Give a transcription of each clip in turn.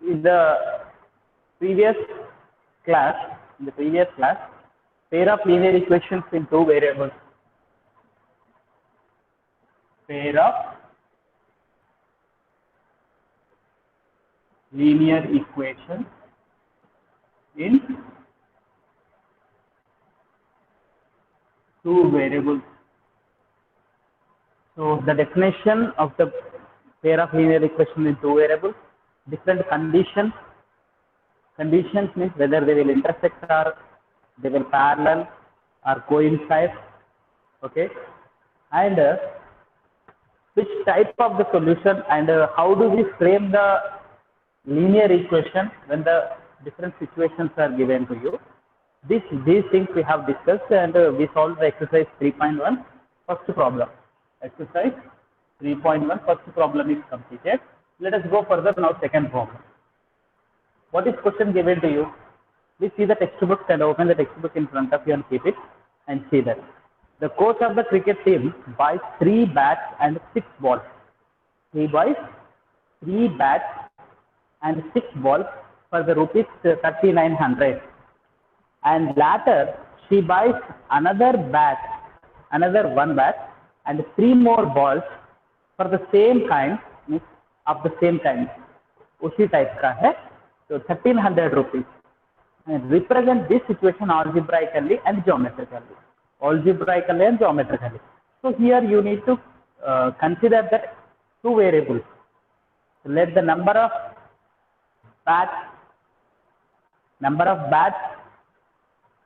in the previous class, pair of linear equations in two variables. Pair of linear equations in two variables. So the definition of the pair of linear equations in two variables, different conditions. Conditions means whether they will intersect or they will parallel or coincide. Okay, and which type of the solution and how do we frame the linear equation when the different situations are given to you. These things we have discussed, and we solved the exercise 3.1 first problem. Exercise 3.1 first problem is completed. Let us go further now. Second problem. What is question given to you? Please see the textbook and open the textbook in front of you and keep it and see that. The coach of the cricket team buys 3 bats and 6 balls. He buys 3 bats and 6 balls for the rupees 3,900. And later she buys another 1 bat and 3 more balls for the same kind, of the same kind. उसी type का है, so 1,300 rupees. And represent this situation algebraically and geometrically. So here you need to consider that two variables. So let the number of bats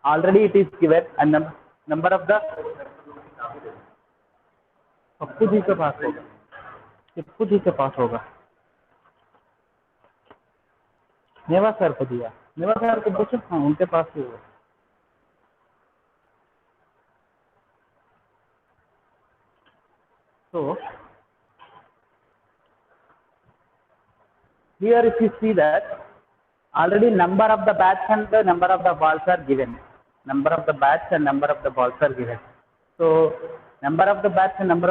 already it is given, and number of the Pappu ji के पास होगा नेवा sir को दिया, नेवा sir को पूछो, हाँ उनके पास ही होगा. So here if you see that already number of the bats and the number of the balls are given. So number of the bats and number of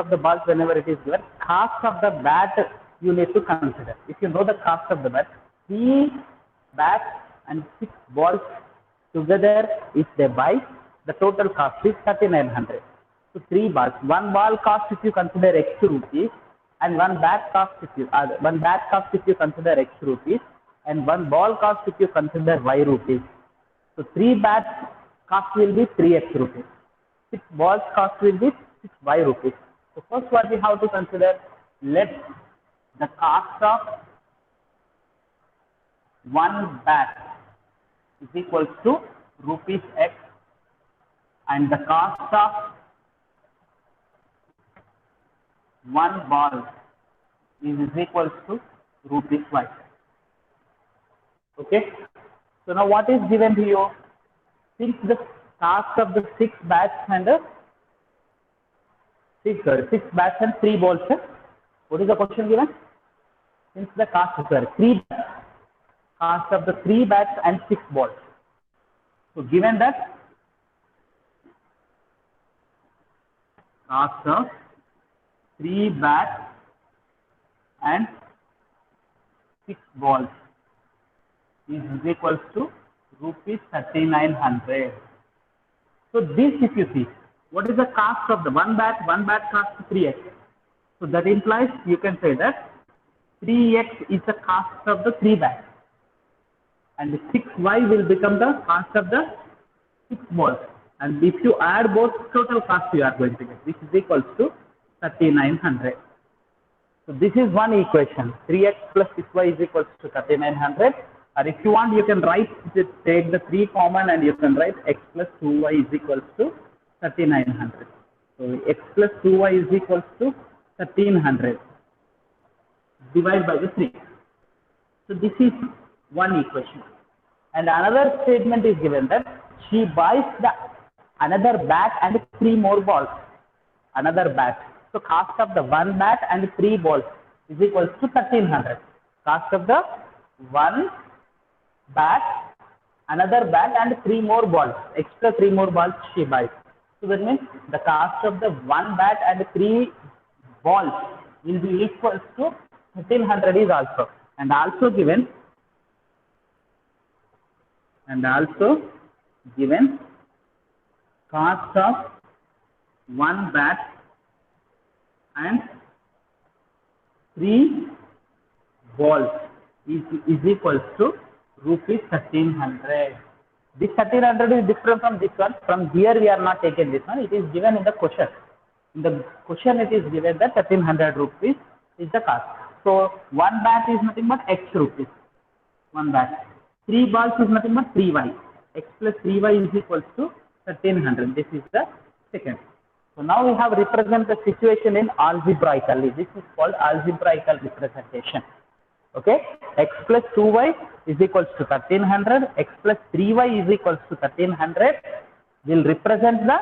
the balls, whenever it is given, cost of the bat you need to consider. If you know the cost of the bat, 3 bats and 6 balls together, if they buy, the total cost is 3,900. So 3 balls. 1 ball cost if you consider X rupees, and 1 bat cost if you consider X rupees, and 1 ball cost if you consider Y rupees. So 3 bats cost will be 3X rupees. 6 balls cost will be 6Y rupees. So first what we have to consider, let the cost of 1 bat is equal to rupees X, and the cost of 1 ball is equal to rupees Y. Okay. So now what is given to you? Since the cost of the 6 bats and 3 balls. What is the question given? Since the cost of the 3 bats and 6 balls. So given that cost of 3 bats and 6 balls is equal to rupees 3,900. So this, if you see, what is the cost of the 1 bat? 1 bat cost 3X. So that implies you can say that 3X is the cost of the 3 bats, and the 6Y will become the cost of the 6 balls. And if you add both, total cost you are going to get. This is equals to 3,900. So this is one equation. 3X plus 6Y is equals to 3,900. Or if you want, you can write, take the 3 common and you can write X plus 2Y is equals to 3,900. So X plus 2Y is equals to 1,300. Divide by the 3. So this is one equation. And another statement is given that she buys another bat and 3 more balls. Another bat. So cost of the 1 bat and 3 balls is equals to 1,300. Cost of the 1 bat, another bat and 3 more balls, extra 3 more balls she buys. So that means the cost of the 1 bat and 3 balls will be equal to 1,500 is also. And also given and also given cost of one bat and 3 balls is equals to rupees 1300. This 1300 is different from this one. From here we are not taking this one. It is given in the question. In the question it is given that 1300 rupees is the cost. So one bat is nothing but X rupees. One bat. 3 balls is nothing but 3y. X plus 3y is equals to 1300. This is the second. So now we have represent the situation in algebraically. This is called algebraical representation. Okay, x plus 2y is equals to 1300, x plus 3y is equals to 1300 will represent the,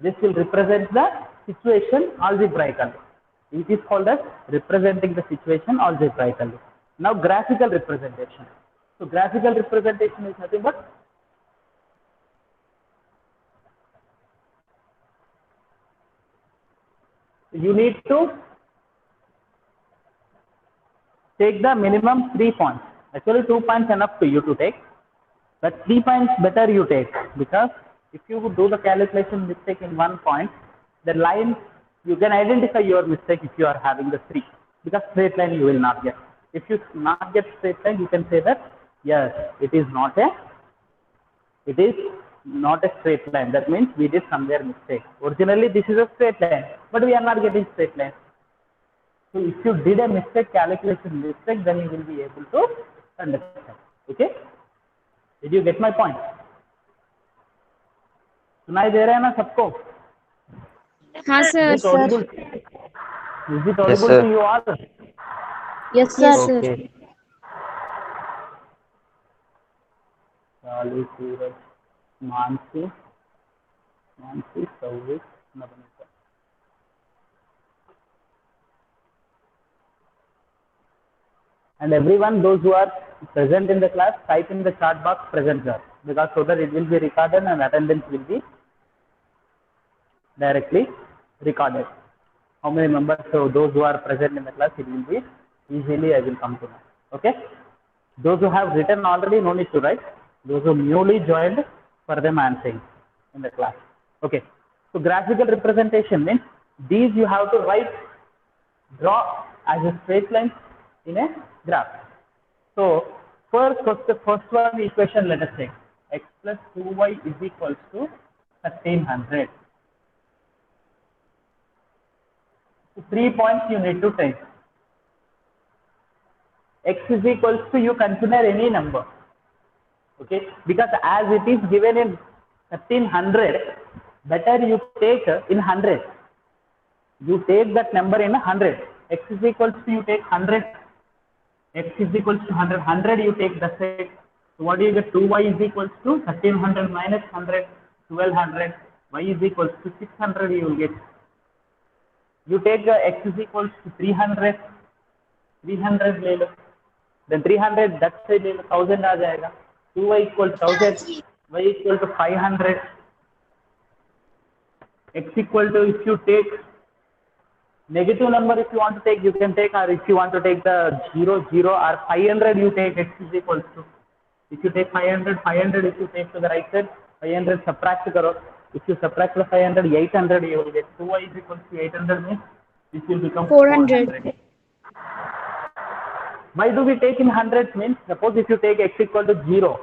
this will represent the situation algebraically. It is called as representing the situation algebraically. Now graphical representation. So graphical representation is nothing but you need to take the minimum 3 points. Actually 2 points enough for you to take, but 3 points better you take, because if you do the calculation mistake in 1 point, the line you can identify your mistake if you are having the 3, because straight line you will not get. If you not get straight line, you can say that yes, it is not a straight line. That means we did somewhere mistake. Originally this is a straight line, but we are not getting straight line. So if you did a mistake, calculation mistake, then you will be able to understand. Okay? Did you get my point? सुनाई दे रहा है ना सबको? हाँ sir. Is it audible? Is it audible to you all? Yes sir. Okay. चालू सूरज Mansi Souvik Navneeta. And everyone, those who are present in the class, type in the chat box present sir, because so that it will be recorded and attendance will be directly recorded. How many members? So those who are present in the class, it will be easily I will come to know. Okay. Those who have written already, no need to write. Those who newly joined, for them I am saying in the class. Okay. So graphical representation means these you have to draw as a straight line in a graph. So first one equation, let us take x plus 2y is equals to 1300. So 3 points you need to take. X is equals to, you consider any number. Okay, because as it is given in 1300, better you take in 100. You take that number in 100. X is equals to, you take 100. X is equals to 100. 100 you take the same. So what do you get? 2y is equals to 1300 minus 100, 1200. Y is equals to 600 you will get. You take x is equals to 300. 300 ले लो. Then 300 that side ले लो, 1000 आ जाएगा. 2y equal to 1000. Y equal to 500. X equal to, if you take negative number, if you want to take, you can take, or if you want to take the 0, 0 or 500, you take x is equals to. If you take 500, 500 if you take to the right side, 500 subtract karo. If you subtract the 500, 800 you will get. 2y is equals to 800 means this will become 400. Why do we take in hundreds? Means suppose if you take x equal to 0,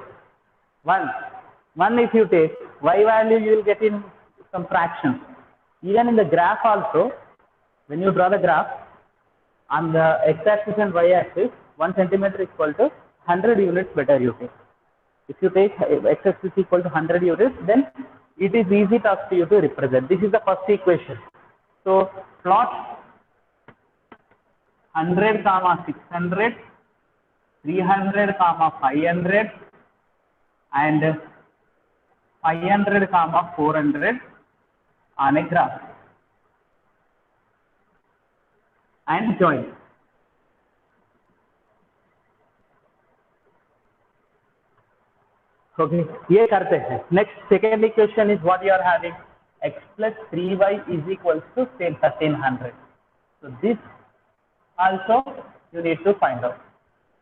1 if you take, y value you will get in some fractions. Even in the graph also, when you draw the graph, on the x-axis and y-axis, 1 centimeter is equal to 100 units better you take. If you take x-axis equal to 100 units, then it is easy task for you to represent. This is the first equation. So plot 100, 600, 300, 500, and 500, 400 on a graph, and join. Okay, ये करते हैं. Next, second equation is what you are having. X plus 3y is equals to 1300. So this also you need to find out.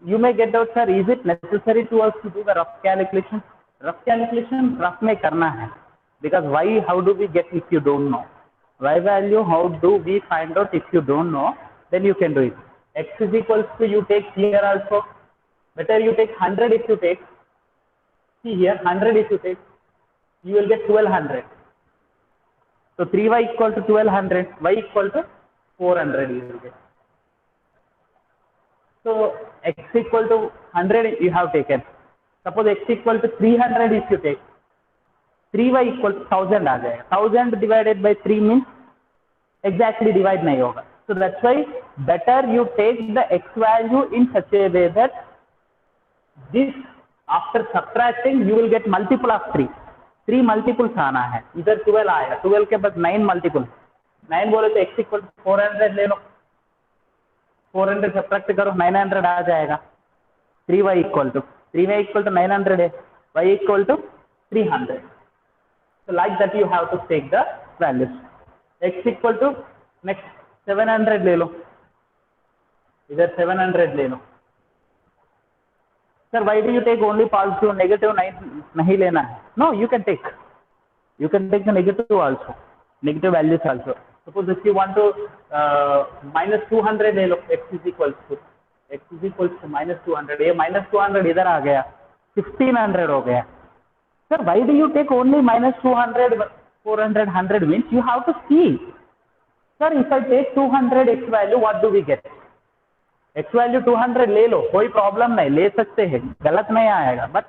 You may get out, sir, is it necessary to us to do the rough calculation? Rough calculation, rough में करना है. Because y, how do we get if you don't know? Y value, how do we find out if you don't know? Then you can do it. X is equals to, you take here also. Better you take 100 if you take. See here, 100 if you take. You will get 1200. So 3y equal to 1200. Y equal to 400 you will get. So x equal to 100 you have taken. Suppose x equal to 300 if you take. 3y equal to 1000 आ जाएगा. 1000 divided by 3 means exactly divide नहीं होगा. So that's why better you take the x value in such a way that this after subtracting you will get multiple of 3. 3 multiples आना है. इधर 12 आएगा. 12 के बाद 9 multiple. 9 बोले तो x equal to 400 ले लो. 400 सब्ट्रैक्ट करो 900 आ जाएगा. 3y equal to 900 है. y equal to 300. So like that you have to take the values. X equal to next 700 ले लो. इधर 700 ले लो. Sir, why do you take only positive? Negative नहीं लेना है. No, you can take the negative also. Negative values also. Suppose if you want to minus 200 ले लो. X is equals to minus 200. ये minus 200 इधर आ गया. 1500 हो गया. Sir, why do you take only minus 200, 400, 100 means you have to see. Sir, if I take 200 x value, what do we get? X value 200 ले लो, कोई problem नहीं, ले सकते हैं, गलत नहीं आएगा. But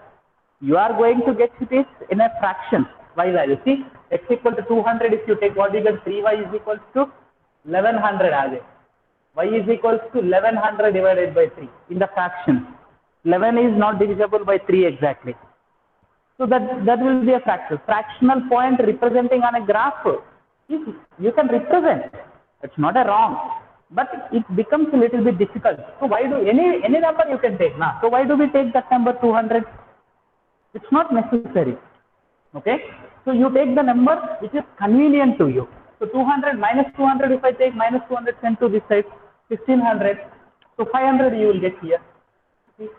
you are going to get it in a fraction. Y value. See, x equal to 200 if you take, what you get? 3y is equals to 1100 आ जाए. Y is equals to 1100 divided by 3 in the fraction. 11 is not divisible by 3 exactly. So that will be a fraction. Fractional point representing on a graph, you can represent. It's not a wrong, but it becomes a little bit difficult. So why do any number you can take now? So why do we take that number 200? It's not necessary. Okay. So you take the number which is convenient to you. So 200 minus 200. If I take minus 200 sent to this side, 1500. So 500 you will get here. Okay.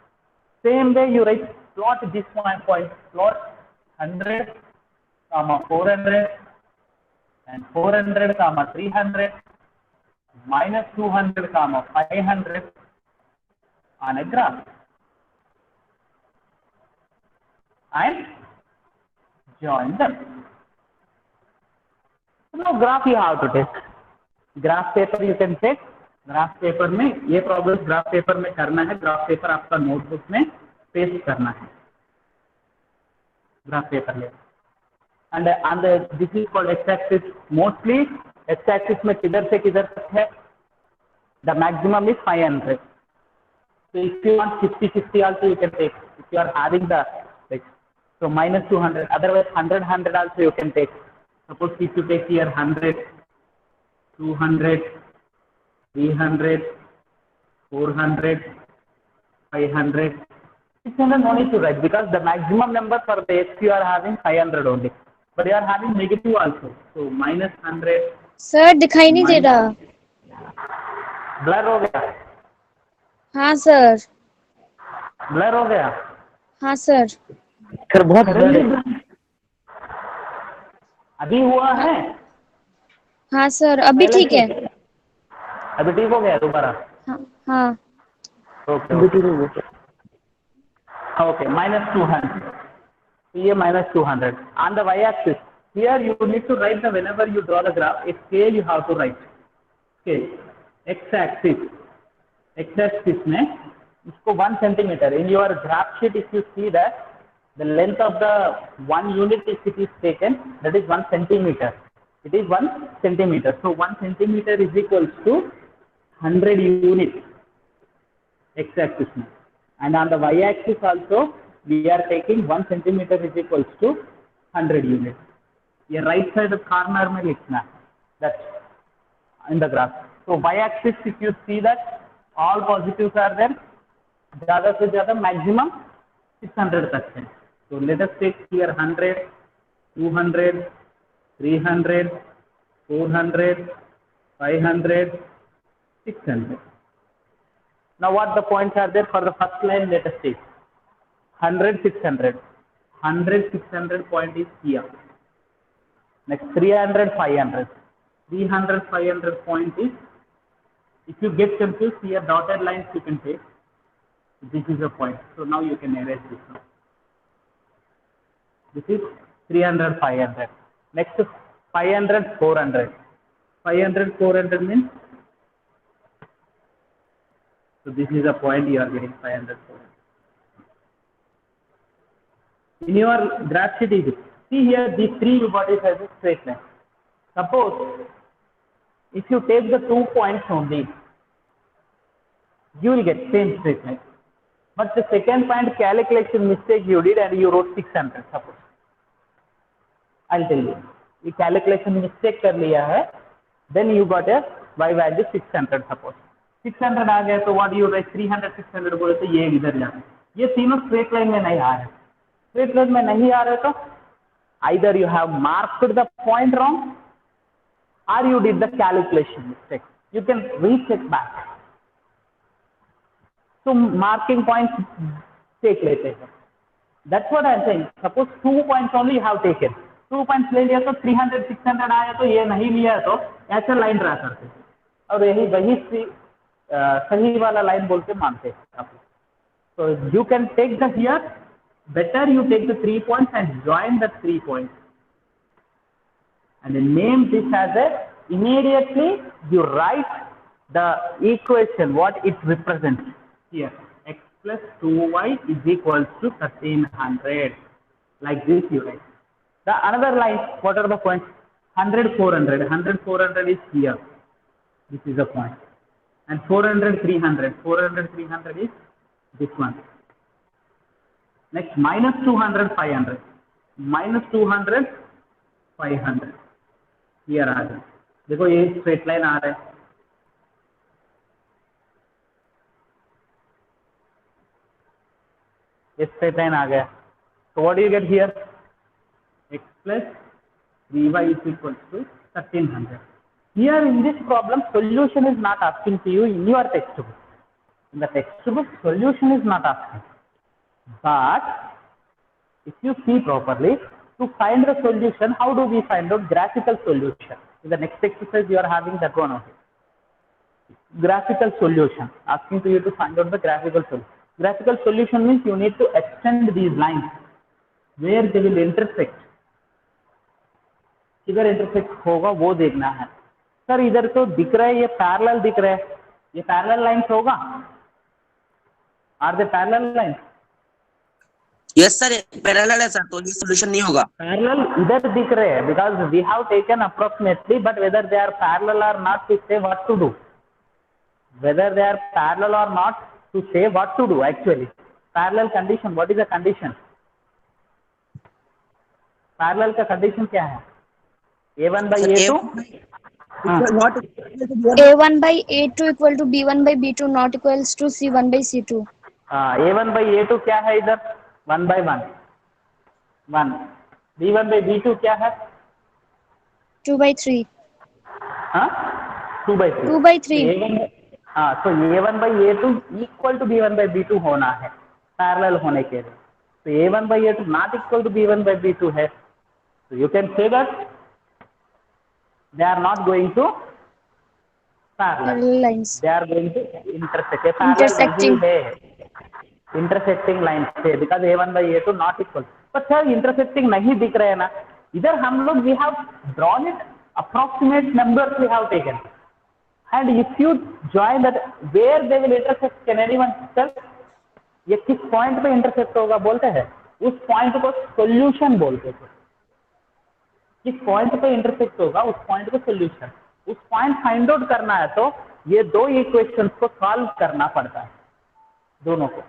Same way you write. Plot this point, plot 100, 400 and 400, 300 minus 200, 500 on a graph and join them. So now graph you have to take. Graph paper you can take. Graph paper में ये problem graph paper में करना है. Graph paper आपका notebook में paste करना है. Graph paper ले. And this is called x axis. Mostly x axis में किधर से किधर तक है? The maximum is 500. So if you want 50 also you can take. If you are having the so minus 200. Otherwise 100 also you can take. Suppose if you take here 100, 200, 300, 400, 500. 600 no need to write because the maximum number for the x you are having 500 only, but you are having negative also. So minus 100. Sir दिखाई नहीं दे रहा. Blur हो गया. हाँ sir. Blur हो गया. हाँ sir. Sir बहुत ब्लर है. अभी हुआ है. हाँ सर अभी ठीक है. अभी ठीक हो गया दोबारा. हाँ. Okay. Okay, minus 200. So here minus 200 on the y-axis. Here you need to write the whenever you draw the graph, a scale you have to write. Scale. X-axis. X-axis में इसको 1 centimeter. In your graph sheet, if you see that the length of the one unit if it is taken, that is 1 centimeter. It is 1 centimeter. So 1 centimeter is equals to 100 units. X-axis में. And on the y-axis also, we are taking 1 centimeter is equals to 100 units. ये right side corner में लिखना. That's in the graph. So y-axis, if you see that all positives are there, ज़्यादा से ज़्यादा maximum 600 तक है. So let us take here 100, 200, 300, 400, 500, 600. Now what the points are there for the first line? Let us see. 100, 600. 100, 600 point is here. Next 300, 500. 300, 500 point is, if you get confused, here dotted lines you can take. This is a point. So now you can erase this one. This is 300, 500. Next 500, 400. 500, 400 means, so this is a point you are getting 500, 400. In your graph sheet, see here these three you got it as a straight line. Suppose if you take the 2 points only, you will get same straight line. But the second point calculation mistake you did and you wrote 600 suppose. I'll tell you. You calculation mistake कर लिया है, then you got a y value 600 suppose. 600 आ गया तो what you write 300 600 बोले तो ये इधर जाए. ये तीनों straight line में नहीं आ रहे. Straight line में नहीं आ रहे तो either you have marked the point wrong or you did the calculation mistake. You can recheck back. So marking points take लेते हैं. That's what I am saying. Suppose 2 points only you have taken. 2 points ले लिया तो 300 600 आया तो ये नहीं लिया तो ऐसा लाइन ड्रा करते हैं और यही वही सही वाला लाइन बोल के मानते हैं आप. So you can take the here. Better you take the 3 points and join the 3 points and then name this as a, immediately you write the equation what it represents here. X plus 2y is equals to 1300. Like this you write. The another line, what are the points? 100 400. 100 400 is here. This is a point. And 400 300. 400 300 is this one. Next minus 200 500. Minus 200 500. Here आ रहा है. देखो ये straight line आ रहा है. ये straight line आ गया. So what do you get here? X plus 3y is equal to 1300. Here in this problem, solution is not asking to you in your textbook. In the textbook, solution is not asking. But if you see properly, to find the solution, how do we find out graphical solution? In the next exercise, you are having that one only. Graphical solution, asking to you to find out the graphical solution. Graphical solution means you need to extend these lines where they will intersect. किधर intersect होगा वो देखना है. Sir इधर तो दिख रहा है ये पैरेलल दिख रहा है, ये पैरेलल लाइंस होगा. Are they parallel lines? Yes sir parallel है सर, तो ये सॉल्यूशन नहीं होगा. पैरेलल इधर दिख रहे हैं because we have taken approximately, but whether they are parallel or not to say what to do. Whether they are parallel or not to say what to do. Actually parallel condition, what is the condition? Parallel का condition क्या है? A1 by A2 A1 by A2 equal to B1 by B2 not equals to C1 by C2. A1 by A2 क्या है इधर? 1 by 1 1. B1 by B2 क्या है? 2 by 3. हाँ 2 by 3. 2 by 3. हाँ तो A1 by A2 equal to B1 by B2 होना है पैरेलल होने के लिए. तो A1 by A2 not equal to B1 by B2 है. So you can say that they are not going to parallel lines. They are going to intersect. Intersecting. Intersecting lines है because A1 by A2 not equal. But sir intersecting नहीं दिख रहे हैं ना. इधर हम लोग we have drawn it, approximate numbers we have taken. And if you join that where they will intersect, can anyone tell? ये किस point पे intersect होगा बोलते हैं? उस point को solution बोलते हैं. किस पॉइंट पे इंटरसेक्ट होगा उस पॉइंट को सॉल्यूशन. उस पॉइंट फाइंड आउट करना है तो ये दो इक्वेशंस को सॉल्व करना पड़ता है दोनों को.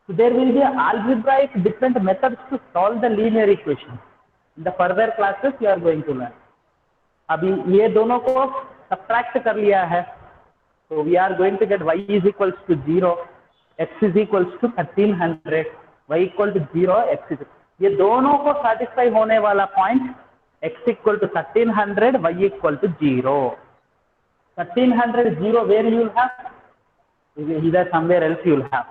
So there will be algebraic different methods to solve the linear equation. In the further classes you are going to learn. अभी ये दोनों को सब्ट्रैक्ट कर लिया है तो we are going to get y is equals to 0, x is equals to 1300, y equal to 0, x is. ये दोनों को सेटिस्फाई होने वाला point x equal to 1300, y equal to 0. 1300 0 where you will have either somewhere else you will have.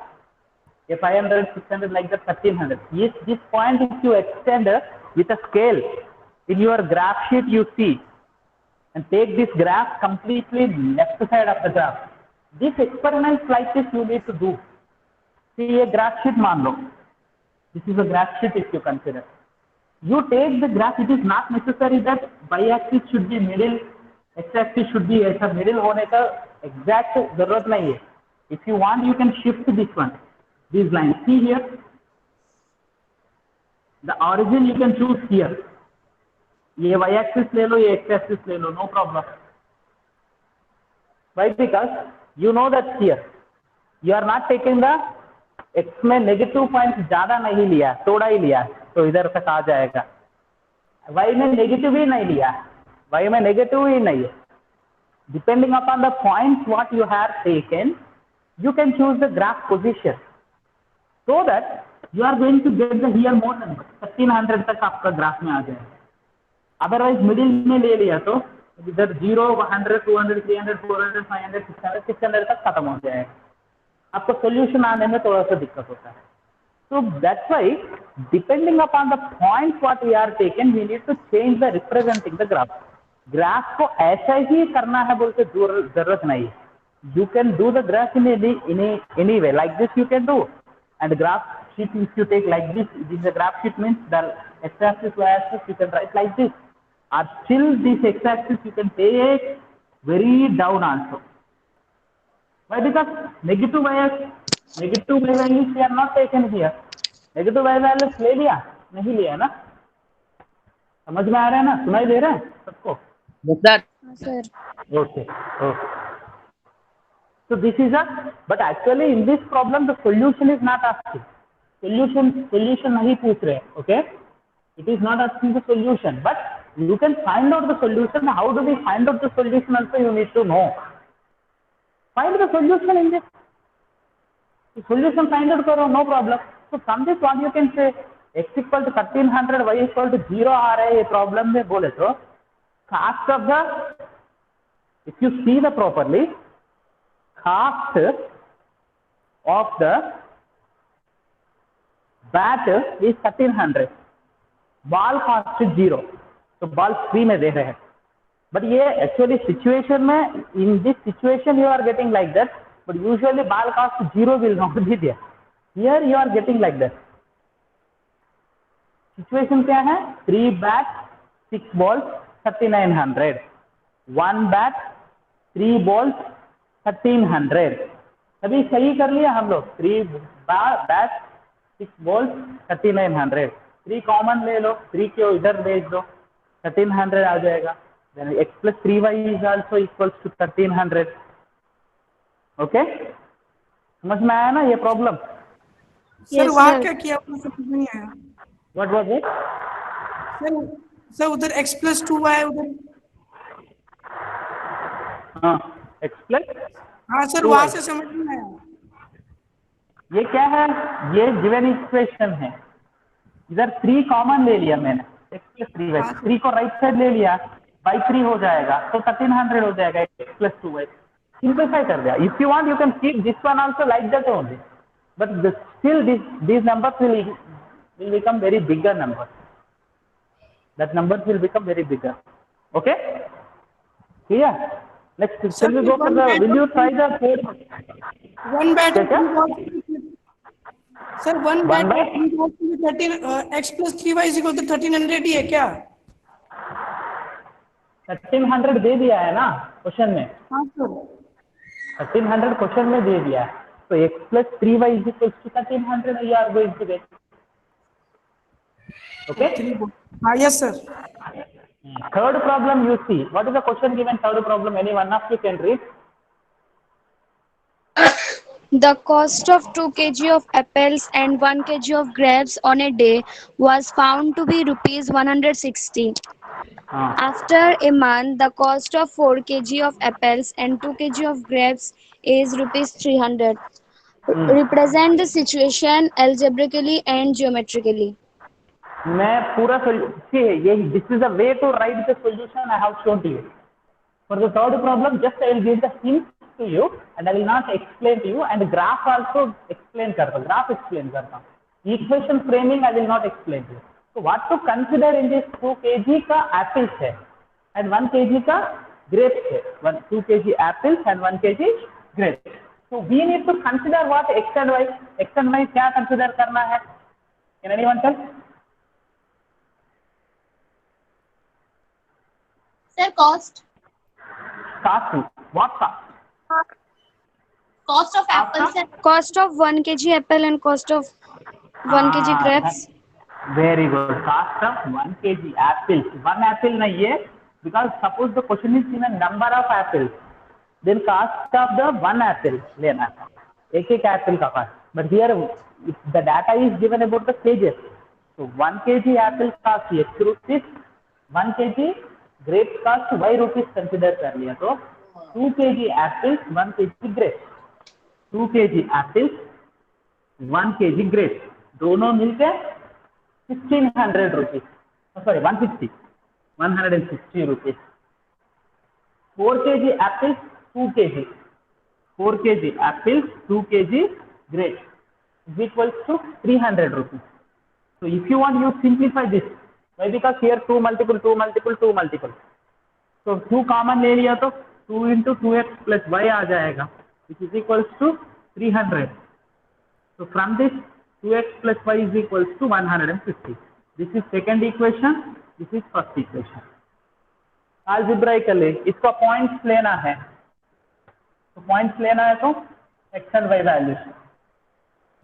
A 500, 600, like that 1300. Yes, this point if you extend with a scale in your graph sheet you see, and take this graph completely left side of the graph. This experiments like this you need to do. See a graph sheet मान लो. This is a graph sheet if you consider. You take the graph, it is not necessary that y-axis should be middle, x-axis should be ऐसा middle होने का exact जरूरत नहीं है. If you want, you can shift this one, these lines. See here, the origin you can choose here. ये y-axis ले लो, ये x-axis ले लो, no problem. Why? Because you know that here you are not taking the x में negative point ज्यादा नहीं लिया, थोड़ा ही लिया, तो इधर तक आ जाएगा. y में नेगेटिव ही नहीं लिया, y में नेगेटिव ही नहीं है. Depending upon the points what you have taken, you can choose the graph position, so that you are going to get the here more number. 1300 तक आपका ग्राफ में आ जाएगा. अदरवाइज मिडिल में ले लिया तो इधर 0, 100, 200, 300, 400, 500, 600, 600 तक खत्म हो जाएगा. आपको सोल्यूशन आने में थोड़ा सा दिक्कत होता है. So that's why, depending upon the points what we are taken, we need to change the representing the graph. Graph को ऐसा ही करना है बोल के जरूरत नहीं है. You can do the graph in any way. Like this you can do. And graph sheet if you take like this, this is a graph sheet means the x-axis, y-axis you can write like this. Or still this x-axis you can take very down also. Why? Because negative y values we are not taken here. Negative y values ले लिया नहीं लिया ना? समझ में आ रहा है ना? सुनाई दे रहा है सबको? Yes, sir. Sir. Okay. So this is but actually in this problem the solution is not asking. Solution नहीं पूछ रहे. Okay? It is not asking the solution, but you can find out the solution. How do we find out the solution also you need to know. Find the solution in this. The solution find out करो, no problem. So from this what you can say, x equal to 1300, y equal to 0 आ रहा है ये problem में बोले तो cost of the, if you see the properly, cost of the bat is 1300, ball cost is 0, तो ball free में दे रहे हैं. But ये actually situation में, in this situation you are getting like that, but usually ball cost 0 will not be there. Here you are getting like that. Situation क्या है? 3 bats, 6 balls, 3900. 1 bat, 3 balls, 1300. अभी सही कर लिया हम लोग. 3 bats, 6 balls, 3900. 3 कॉमन ले लो, 3 को इधर भेज दो, 1300 आ जाएगा. Then x plus 3y is also equals to 1300. Okay? समझ में आया ना ये प्रॉब्लम? सर वहाँ क्या किया आपने समझ नहीं आया. What was it? सर उधर x plus 2y उधर. हाँ, x plus. हाँ सर वहाँ से समझ नहीं आया. ये क्या है? ये गिवन इक्वेशन है. इधर 3 कॉमन ले लिया मैंने, x plus 3y. 3 को राइट साइड ले लिया, by 3 हो जाएगा, तो 1300 हो जाएगा. x plus 2y. सिंपलीफाई कर दिया. If you want, you can keep this one also like that only. But still these numbers will become very bigger numbers. That numbers will become very bigger. Okay? Clear? Next, shall we go for the, will you try the third? One bat. Okay. Sir 1 One bat bat? 13 x plus 3y is equal to 1300 ही है क्या? 1300 दे दिया है ना question में. हाँ sir. 1300 question में दे दिया है. So x plus 3y is equals to 1300 you are going to get. Okay? Yes sir. Third problem you see. What is the question given? Third problem. Any one of you can read. The cost of 2 kg of apples and 1 kg of grapes on a day was found to be rupees 160. After a month, the cost of 4 kg of apples and 2 kg of grapes is rupees 300. Represent the situation algebraically and geometrically. मैं पूरा see ये this is the way to write the solution I have shown to you. For the third problem, just I will give the hint to you and I will not explain to you, and graph also explain करता हूँ, graph explain करता हूँ. Equation framing I will not explain to you. So what to consider in this 2 kg का apples है and 1 kg का grapes है. 2 kg apples and 1 kg grapes. So we need to consider what x and y. X and y क्या consider करना है? Can anyone tell? Sir, cost. Cost. What cost? Cost of apples and Cost of 1 kg apple and cost of 1 kg grapes. Very good. Cost of 1 kg apples. 1 apple nahi hai, because suppose the question is in a number of apples, then cost of the 1 apple lena hai. एक apple का cost. But here the data is given about the kgs. So 1 kg apple cost x rupees, 1 kg grapes cost y rupees consider कर लिया, तो 2 kg apples, 1 kg grapes. 2 kg apples, 1 kg grapes, दोनों मिलके 1600 rupees. Sorry, 160 rupees. 4 kg apples, 2 kg. 4 kg apples, 2 kg grapes is equals to 300 rupees. So if you want, you simplify this. Why? Because here 2 multiple, 2 multiple, 2 multiple. So 2 common ले लिया तो 2 into 2x plus y आ जाएगा, which is equals to 300. So from this 2x plus y is equals to 150. This is second equation. This is first equation. Algebraically इसका points लेना है. तो points लेना है तो x and y values.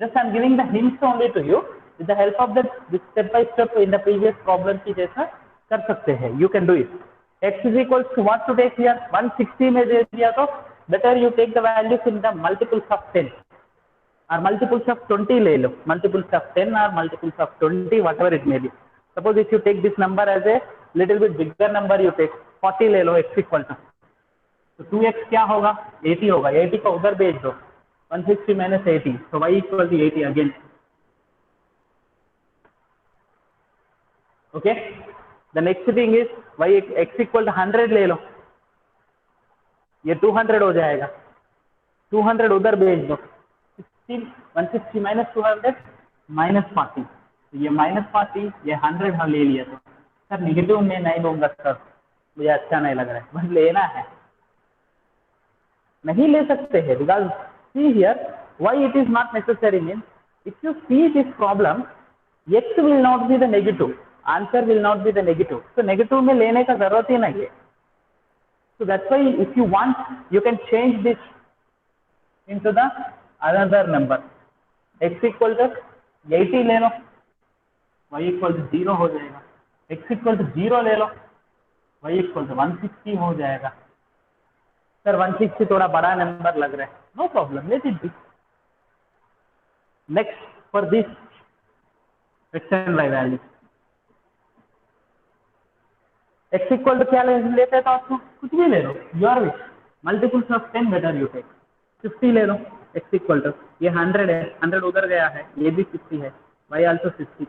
Just I am giving the hints only to you. With the help of this step by step in the previous problem की जैसा कर सकते हैं. You can do it. X is equals to what to take here? 160 में दे दिया तो better you take the values in the multiples of 10 or multiples of 20 ले लो. Multiples of 10 or multiples of 20, whatever it may be. Suppose if you take this number as a little bit bigger number, you take 40 ले लो, x equal to. तो 2x क्या होगा? 80 होगा. 80 को उधर भेज दो. 160 minus 80. So y equal to 80 again. Okay. The next thing is y x equal to 100 ले लो. ये 200 हो जाएगा. 200 उधर भेज दो. 160 minus 200 minus 40. तो ये minus 40, ये 100 हम ले लिया. तो सर निगेटिव में नहीं लूंगा सर, मुझे अच्छा नहीं लग रहा है, बस लेना है. नहीं ले सकते हैं, because see here why it is not necessary means if you see this problem, x will not be the negative, answer will not be the negative. So negative में लेने का जरूरत ही नहीं है. So that's why if you want, you can change this into the another number. X equal to 80 ले लो, y equal to 0 हो जाएगा. X equal to 0 ले लो, y equal to 160 हो जाएगा. सर 160 थोड़ा बड़ा नंबर लग रहा है. No problem, let it be. Next for this x and y value. x equal to क्या लेते हैं तो आपको कुछ भी ले लो, your wish. Multiples of 10 better you take. 50 ले लो. x इक्वल टू ये 100 है, 100 उधर गया है, ये भी 50 है, y also 50.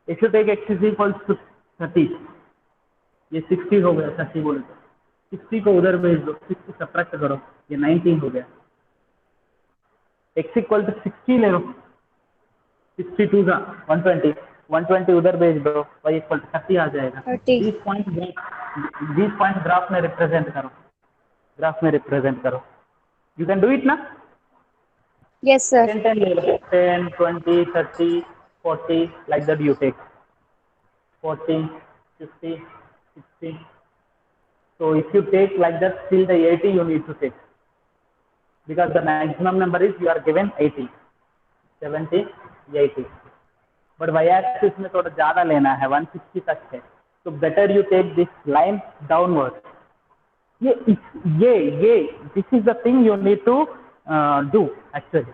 If you take x is equal to 30, ये 60 हो गया. 30 बोले तो 60 को उधर भेज दो, 60 सब्ट्रैक्ट करो, ये 19 हो गया. x इक्वल टू 60 ले लो. 62 का 120, 120 उधर भेज दो, y इक्वल टू 30 आ जाएगा. 30. these points ग्राफ में रिप्रेजेंट करो, ग्राफ में रिप्रेजेंट करो. यू कैन डू इट ना. Yes, sir. 10 ले लो. 10, 20, 30, 40 like that you take. 40, 50, 60. So if you take like that, still the 80 you need to take, because the maximum number is you are given 80, 70, 80. But y-axis में थोड़ा ज़्यादा लेना है, 160 तक है. So better you take this line downward. This is the thing you need to do actually.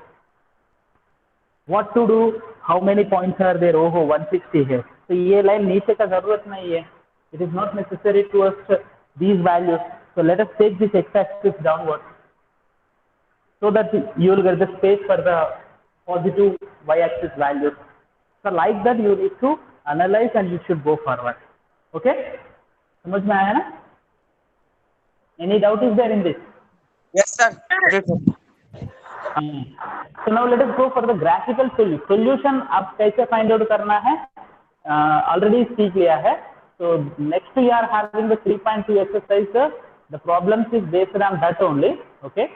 What to do? How many points are there? Oh, 160 है. तो ये line नीचे का जरूरत नहीं है. It is not necessary to us these values. So let us take this x-axis downward, so that you will get the space for the positive y-axis values. So like that you need to analyze and you should go forward. Okay? समझ में आया ना? Any doubt is there in this? Yes, sir. So now let us go for the graphical solution. अब कैसे find out करना है? Already सीख लिया है. So next we are having the 3.2 exercise. The problems is based on that only. Okay.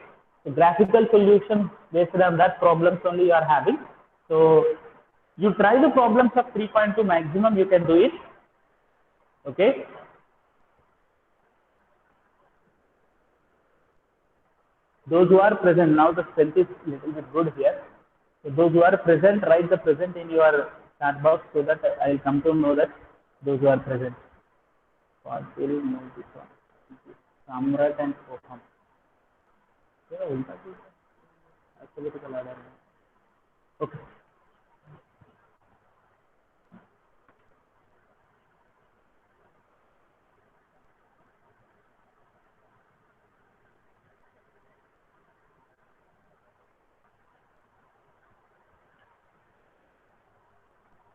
So graphical solution based on that problems only you are having. So you try the problems of 3.2 maximum you can do it. Okay. Those who are present, now the strength is little bit good here. So those who are present, write the present in your chat box so that I will come to know that those who are present. Samrat and Soham. Okay.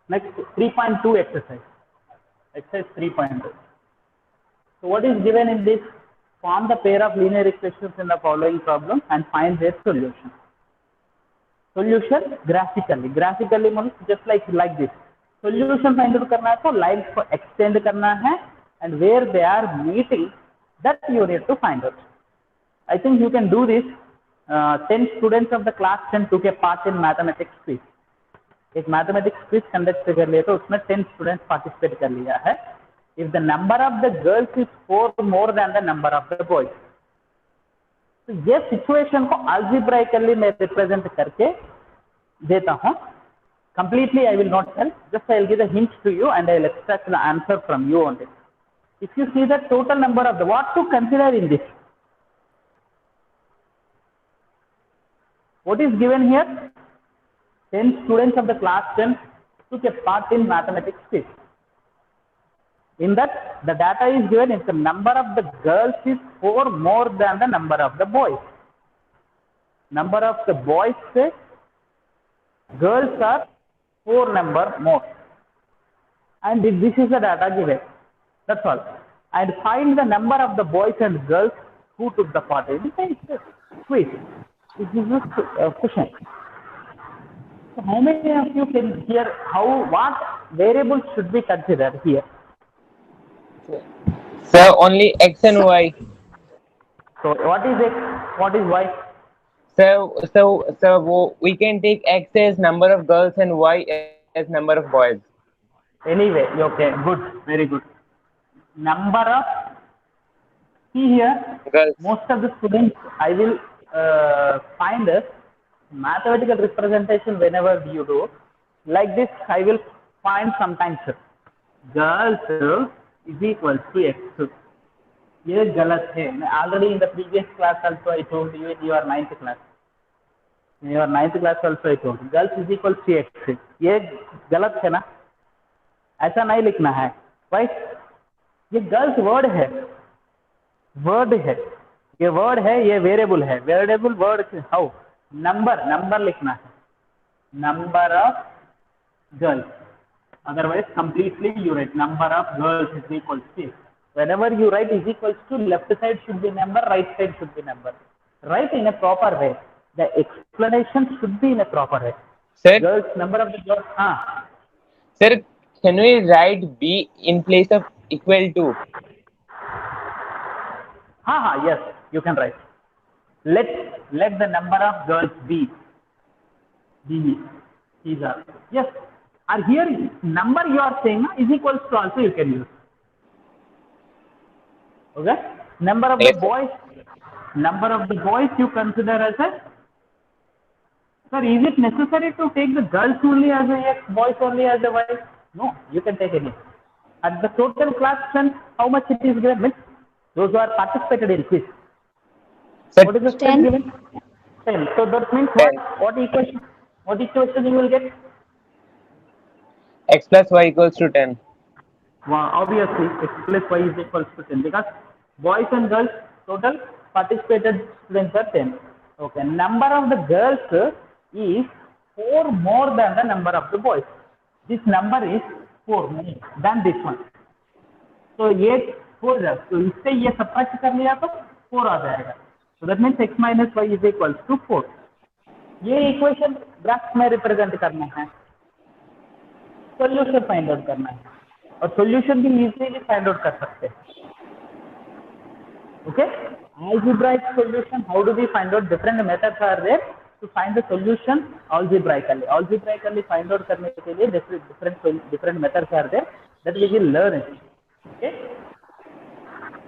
Next 3.2 exercise. Exercise 3.2. So what is given in this? Form the pair of linear equations in the following problem and find their solution. Solution graphically. Graphically means just like this. Solution find out करना है तो lines को extend करना है and where they are meeting that you need to find out. I think you can do this. 10 students of the class 10 took a part in mathematics quiz. एक mathematics quiz conduct कर लिया तो उसमें 10 students participate कर लिया है. If the number of the girls is 4 more than the number of the boys, तो ये सिचुएशन को अल्जेब्राइकली मैं रिप्रेजेंट करके देता हूं. Completely I will not tell, just I will give the hints to you and I will extract the answer from you only. If you see the total number of the what to consider in this, what is given here? 10 students of the class 10 took a part in mathematics quiz. In that, the data is given if the number of the girls is 4 more than the number of the boys. Number of the boys say girls are 4 number more. And this is the data given. That's all. And find the number of the boys and girls who took the part in the quiz. This is a question. So how many of you can hear what variables should be considered here? Sir, only X and Y. So what is X? What is Y? Sir, we can take X as number of girls and Y as number of boys. Anyway, okay, good, very good. Number of, see here, girls. Most of the students I will find a mathematical representation whenever you do. Like this, I will find sometimes girls is equal to X. ये गलत है. Already in the previous class also I told you in your 9th class. In your 9th class also I told you. Girls is equal to X. ये गलत है ना? ऐसा नहीं लिखना है. Right? ये girls word है. Word है. ये word है, ये variable है. Variable word how? नंबर लिखना है. Number of girls. Otherwise, completely you write number of girls is equal to. Whenever you write is equals to, left side should be number, right side should be number. Write in a proper way. The explanation should be in a proper way. Sir, girls, number of the girls. Sir, can we write B in place of equal to? Yes, you can write. Let the number of girls be. These are. Yes. Or here number you are saying is equals to also you can use. Okay. Number of the boys. Number of the boys you consider as a. Sir, is it necessary to take the girls only as a X, boys only as a Y? No, you can take any. At the total class strength, how much it is given? Means those who are participated in quiz. Sir, What is the strength given? 10. So that means what equation? What equation you will get? X plus Y equals to 10. Wow, obviously X plus Y is equals to 10 because boys and girls total participated students are 10. Okay, number of the girls is 4 more than the number of the boys. This number is 4 more than this one. So ये 4 है, तो इससे ये subtract कर लिया तो 4 आ जाएगा. So that means x minus y is equals to 4. ये इक्वेशन ग्राफ में रिप्रेजेंट करना है, सॉल्यूशन फाइंड आउट करना है, और सॉल्यूशन भी इजीली फाइंड आउट कर सकते हैं. Okay, algebraic solution, how do we find out? Different methods are there to find the solution algebraically. Algebraically find out करने के लिए different methods are there that we will learn it. Okay,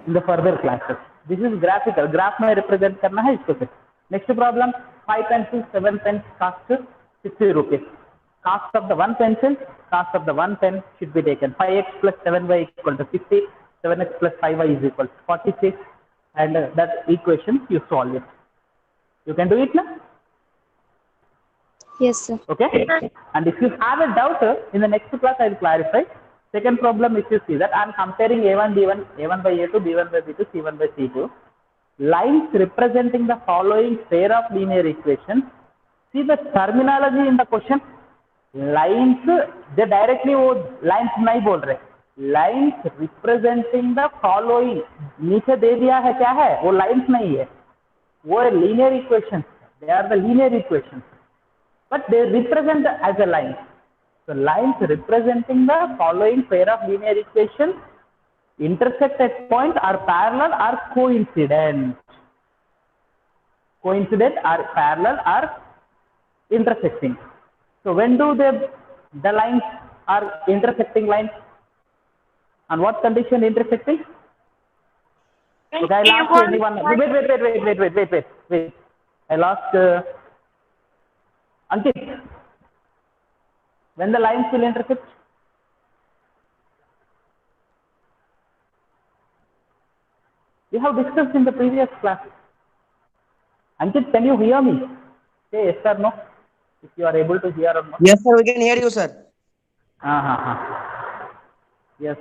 in the further classes. This is graphical. Graph में represent करना है इसको से. Next problem, 5 pencils, 7 pens cost 60 rupees. Cost of the one pencil, cost of the one pen should be taken. 5x plus 7y equal to 60. 7x plus 5y is equal to 46. And that equation you solve it. You can do it now? Yes, sir. Okay. And if you have a doubt, in the next class I will clarify. Second problem, if you see that I am comparing A1, B1, A1 by A2, B1 by B2, C1 by C2. Lines representing the following pair of linear equations. See the terminology in the question. Lines, they directly वो lines नहीं बोल रहे. Lines representing the following. नीचे दे दिया है क्या है, वो lines नहीं है, वो linear equations. They are the linear equations, but they represent as a line. So lines representing the following pair of linear equations intersect at point, are parallel, are coincident. Coincident, are parallel, are intersecting. So when do the lines are intersecting lines? On what condition intersecting? Okay, I lost anyone. Wait. I lost Ankit. When the lines will intersect? We have discussed in the previous class. Ankit, can you hear me? Say yes or no. If you are able to hear or not. Yes, sir. We can hear you, sir. Yes.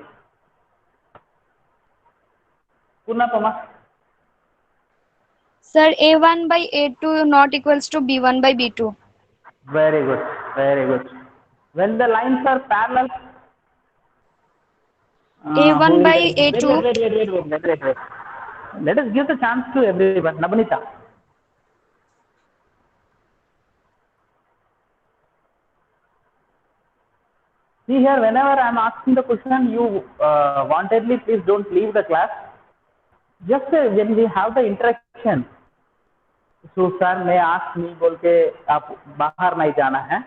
Puma. Sir, A1 by A2 not equals to B1 by B2. Very good. When the lines are parallel, A1 by A2. Wait. Let us give the chance to everyone. Nabanita. See here, whenever I am asking the question, you wantedly please don't leave the class. Just when we have the interaction, so sir, मैं ask नहीं बोल के आप बाहर नहीं जाना है.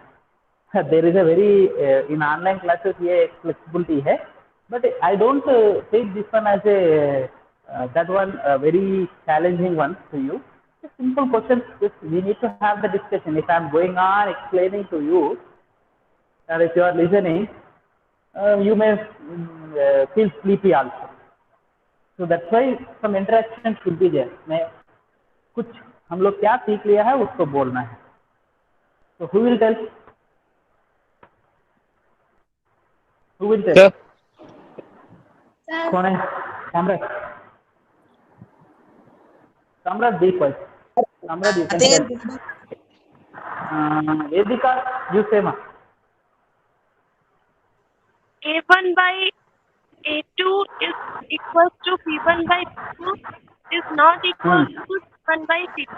There is a very in online classes ये flexibility है, but I don't take this one as a that one very challenging one to you. Just simple questions. Just we need to have the discussion. If I am going on explaining to you, or if you are listening, you may feel sleepy also. So that's why some interaction should be there. मैं कुछ हम लोग क्या सीख लिया है उसको बोलना है. So who will tell? Who will tell? Sir. कौन है? Samrat Deepak. Samrat, you can tell. Vedika, you say ma. A1 by A2 is equals to B1 by B2 is not equal to C1 by C2.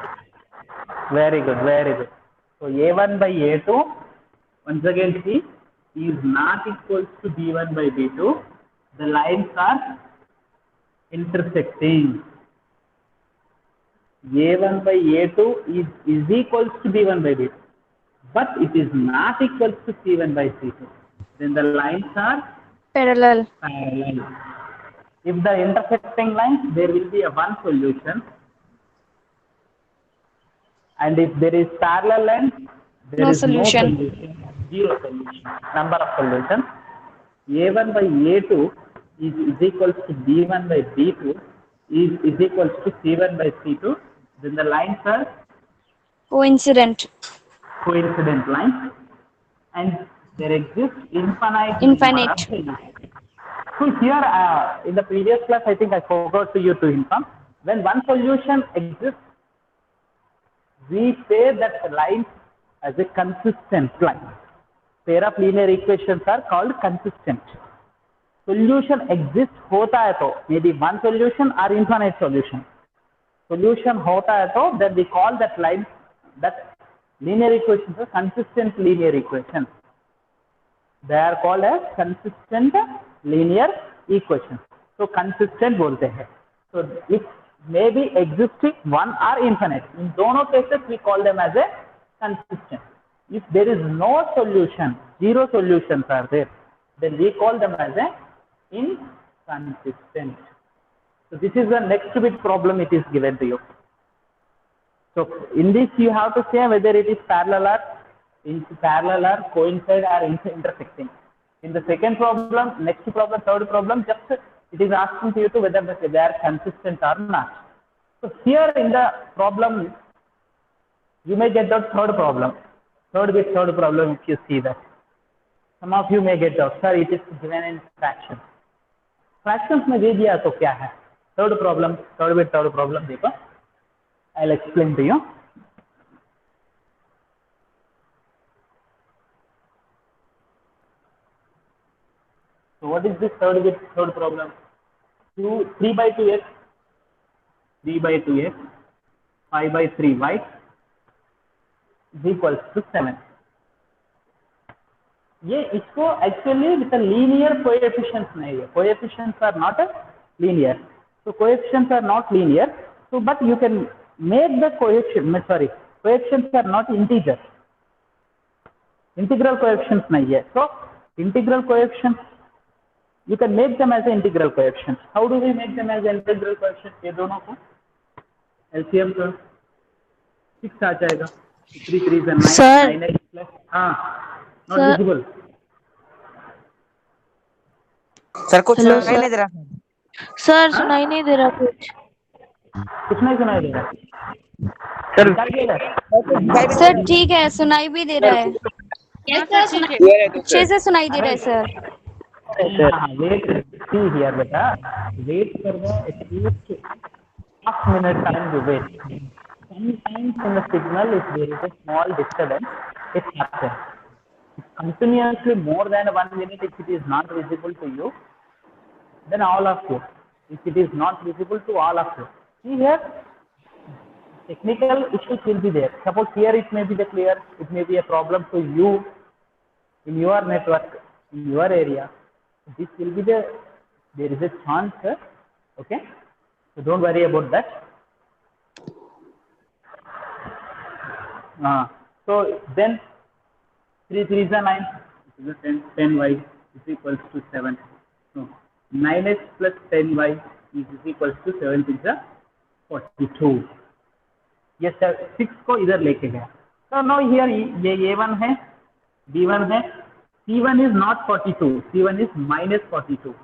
Very good. So A1 by A2, once again see, is not equal to B1 by B2. The lines are intersecting. A1 by A2 is equal to B1 by B2, but it is not equal to C1 by C2. Then the lines are Parallel. If the intersecting lines, there will be a one solution, and if there is parallel lines, there is no solution, zero solution, number of solutions. A1 by A2 is equal to B1 by B2 is equal to C1 by C2. Then the lines are Coincident lines, and there exists infinite. Infinite. So here in the previous class, I think I forgot to you to inform, when one solution exists, we say that the line as a consistent line. Pair of linear equations are called consistent. Solution exists hota hai to maybe one solution or infinite solution. solution होता है तो then we call that line, that linear equations are consistent linear equations. They are called as consistent linear equations. So consistent बोलते हैं. So it may be existing one or infinite. In दोनों cases we call them as a consistent. If there is no solution, zero solutions are there, then we call them as a inconsistent. So this is the next bit problem it is given to you. So in this you have to say whether it is parallel or coincide or intersecting. In the second problem, next problem, third problem, just it is asking to you to whether they are consistent or not. So here in the problem, you may get the third problem. Third problem, if you see that. Some of you may get out, sir, it is given in fractions. Fractions में दे दिया तो क्या है? Third problem देखो. I'll explain to you. So what is this third problem? 3 by 2x, 5 by 3y is equals to 7. ये इसको actually with a linear coefficients नहीं है. Coefficients are not linear. So coefficients are not linear. So but you can make the coefficients are not integers. Integral coefficients नहीं है. So integral coefficients, you can make them as integral coefficients. How do we make them as integral coefficients? ये दोनों को LCM का 6 आ जाएगा. 3 3 9 9x plus not visible. Sir कुछ सुनाई नहीं दे रहा सर सुनाई नहीं दे रहा कुछ नहीं सुनाई दे रहा सर ठीक है, सुनाई भी दे रहा है. Yes, sir. अच्छे से सुनाई दे रहा है sir. wait, see here beta, wait करना at least half minute time you wait. Sometimes in the signal if there is a small disturbance, it happens. Continuously more than 1 minute, if it is not visible to you, then all of you. If it is not visible to all of you, see here, technical issues will be there. Suppose here it may be the clear, it may be a problem to you in your network, in your area. This will be there is a chance, okay? So don't worry about that. So then 3 3 is 9, 10y is equals to 7. So 9x plus 10y is equals to 7 is 42. Yes sir, 6 को इधर लेके गया. So now here ये A1 है, B1 है, C1 is not 42, C1 is minus 42.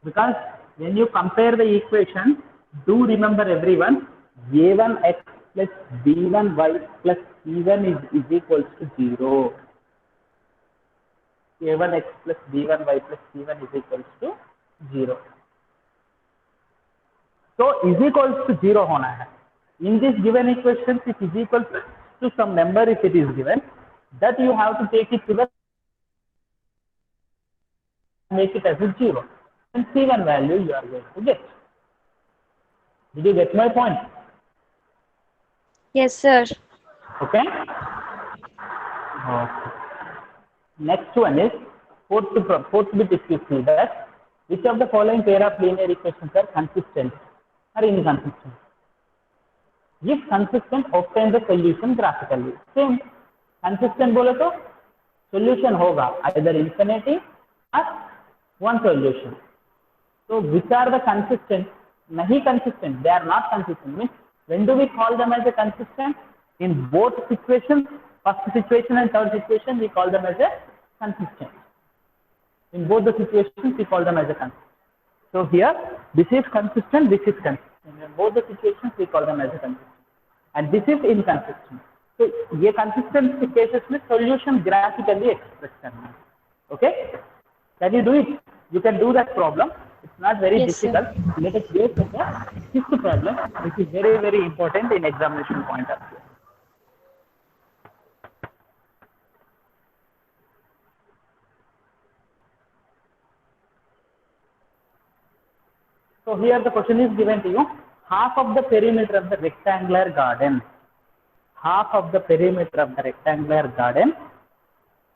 Because when you compare the equation, do remember everyone, A1x plus B1y plus C1 is equals to 0. A1x plus B1y plus C1 is equals to 0. So is equals to 0 होना है. In this given equation, it is equal to some number if it is given, that you have to take it to the make it as a 0. And C1 value you are going to get. Did you get my point? Yes sir. Okay. Next one is fourth bit. If you see that, which of the following pair of linear equations are consistent or inconsistent? If consistent, obtain the solution graphically. Same. Consistent बोले तो solution होगा either infinity or one solution. So which are the consistent? Nahi consistent. They are not consistent. Means when do we call them as a consistent? In both situations, first situation and third situation, we call them as a consistent. In both the situations, we call them as a consistent. So here, this is consistent, this is consistent. In both the situations, we call them as a consistent. And this is inconsistent. So ये consistent cases में solution graphically express करना है. Okay? Can you do it? You can do that problem. It's not very difficult. Let us go to the fifth problem, which is very, very important in examination point of view. So here the question is given to you. half of the perimeter of the rectangular garden, half of the perimeter of the rectangular garden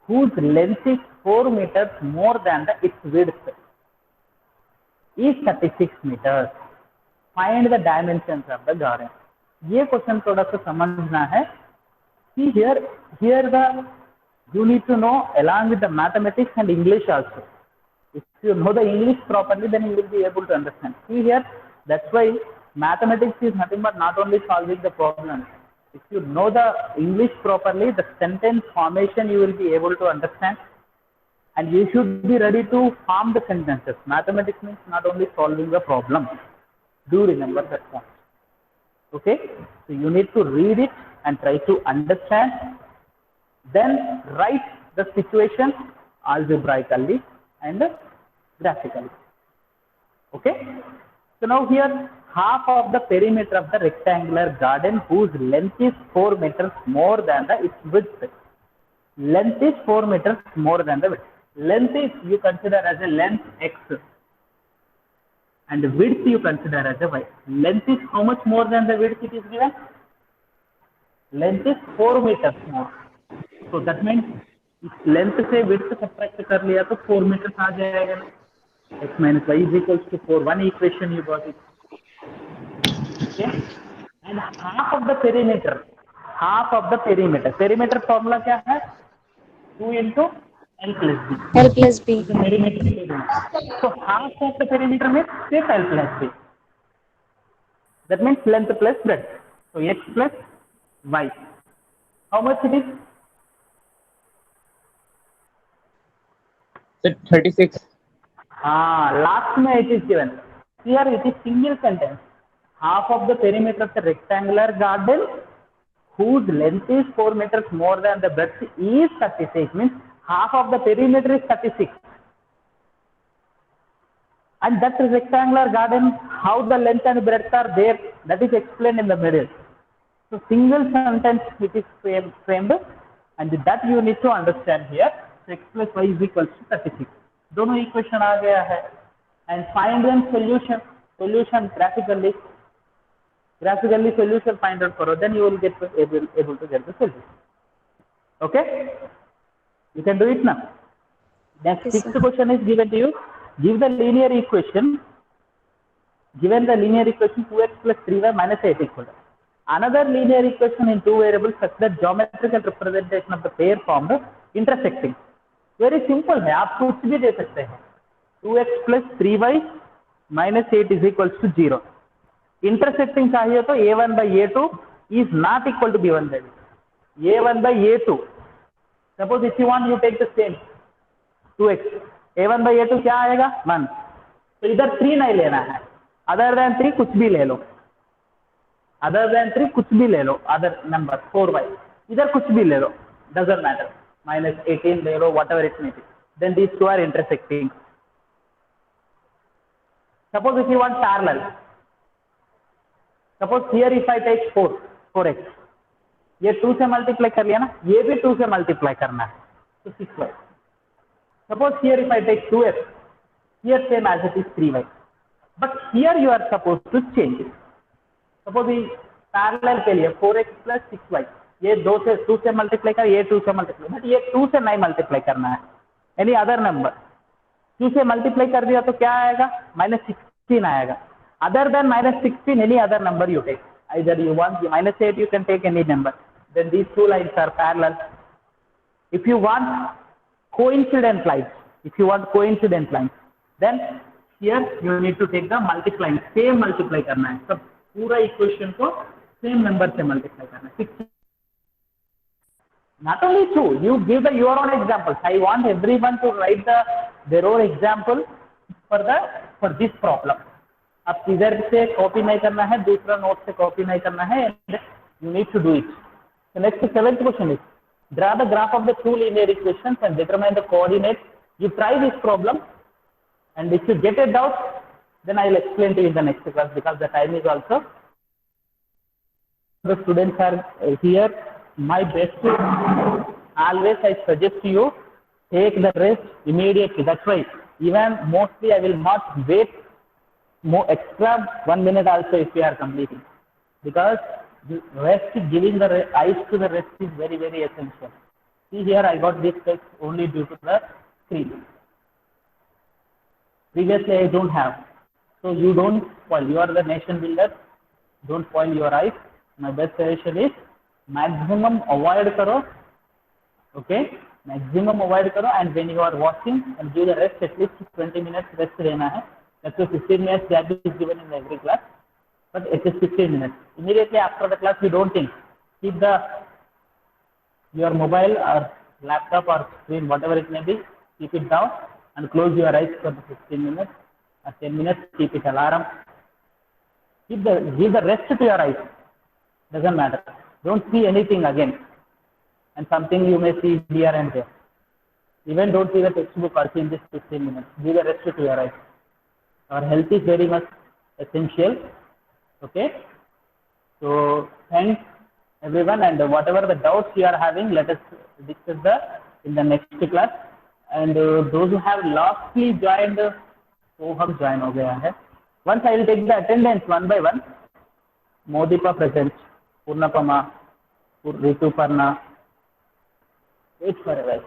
whose length is 4 meters more than its width is 36 meters. Find the dimensions of the garden. ये question थोड़ा सा समझना है कि here the you need to know along with the mathematics and English also. If you know the English properly, then you will be able to understand. See here, that's why mathematics is nothing but not only solving the problems. If you know the English properly, the sentence formation you will be able to understand, and you should be ready to form the sentences. Mathematics means not only solving the problem. Do remember that point. Okay? So you need to read it and try to understand. Then write the situation algebraically and graphically. Okay? So now here, half of the perimeter of the rectangular garden whose length is 4 meters more than its width. Length is 4 meters more than the width. Length is you consider as a length x, and width you consider as a y. Length is how much more than the width it is given? Length is 4 meters more. So that means length से width subtract कर लिया तो 4 meters आ जाएगा ना. X minus y is equals to 4. One equation you got it. Okay? And half of the perimeter. Perimeter formula क्या है? 2 into L plus B. L plus B. The perimeter. So half of the perimeter means take L plus B. That means length plus breadth. So x plus y. How much it is? So 36. Last में it is given. Here it is single sentence. Half of the perimeter of the rectangular garden whose length is 4 meters more than the breadth is 36. Means half of the perimeter is 36. And that rectangular garden, how the length and breadth are there, that is explained in the middle. So single sentence it is framed, and that you need to understand here. So x plus y is equals to 36. दोनों equation आ गया है. And find them solution graphically solution find out करो, then you will get able to get the solution. Okay, you can do it now. Next, Yes, sixth sir. question is given to you. Give the linear equation. Given the linear equation 2x plus 3y minus 8 equal to another linear equation in two variables such that geometrical representation of the pair formed intersecting. Very simple है, आप कुछ भी दे सकते हैं. 2x plus 3y minus 8 is equals to 0. Intersecting चाहिए तो a1 by a2 is not equal to b1 by b2. a1 by a2. Suppose if you want you take the same 2x. a1 by a2 क्या आएगा? 1. तो इधर 3 नहीं लेना है. Other than 3 कुछ भी ले लो. Other number 4y. इधर कुछ भी ले लो. Doesn't matter. Minus 18 ले लो, whatever it may be. Then these two are intersecting. Suppose if you want parallel. Suppose here if I take 4x. ये 2 से multiply कर लिया ना, ये भी 2 से multiply करना है. तो 6y. Suppose here if I take 2x. Here same as it is 3y. But here you are supposed to change it. Suppose ये parallel के लिए 4x plus 6y. ये 2 से multiply कर, ये 2 से multiply. But ये 2 से नहीं multiply करना है. Any other number. 2 से multiply कर दिया तो क्या आएगा? minus 16 आएगा. Other than minus 16, any other number you take. Either you want minus 8, you can take any number. Then these two lines are parallel. If you want coincident lines, then here you need to take the multiplying. Same multiply करना है. सब पूरा equation को same number से multiply करना है. Not only two, you give your own examples. I want everyone to write their own example for this problem. अब इधर से कॉपी नहीं करना है, दूसरा नोट से कॉपी नहीं करना है. You need to do it. The next 7th question is draw the graph of the two linear equations and determine the coordinates. You try this problem, and if you get a doubt, then I will explain to you in the next class because the time is also. The students are here. My best, always I suggest you take the rest immediately. That's why even mostly I will not wait more extra 1 minute also if you are completing, because the rest, giving the eyes to the rest is very, very essential. See here, I got this text only due to the screen. Previously I don't have. So you don't spoil. You are the nation builder. Don't spoil your eyes. My best suggestion is maximum avoid karo. Okay, maximum avoid karo, and when you are watching, and give the rest at least 20 minutes rest lena hai. That's why 15 minutes gap is given in every class, but it is 15 minutes. Immediately after the class, you don't think. Keep your mobile or laptop or screen, whatever it may be, keep it down and close your eyes for the 15 minutes or 10 minutes. Keep it alarm. Give the rest to your eyes. Doesn't matter. Don't see anything again. And something you may see here and there. Even don't see the textbook or see in this 15 minutes. Give the rest to your eyes. Our health is very much essential. Okay. So thanks everyone, and whatever the doubts you are having, let us discuss in the next class. And those who have lastly joined, hum join ho gaya hai. Once I will take the attendance one by one. Modipa present, Purnapama, Ritu Parna. Wait for a while.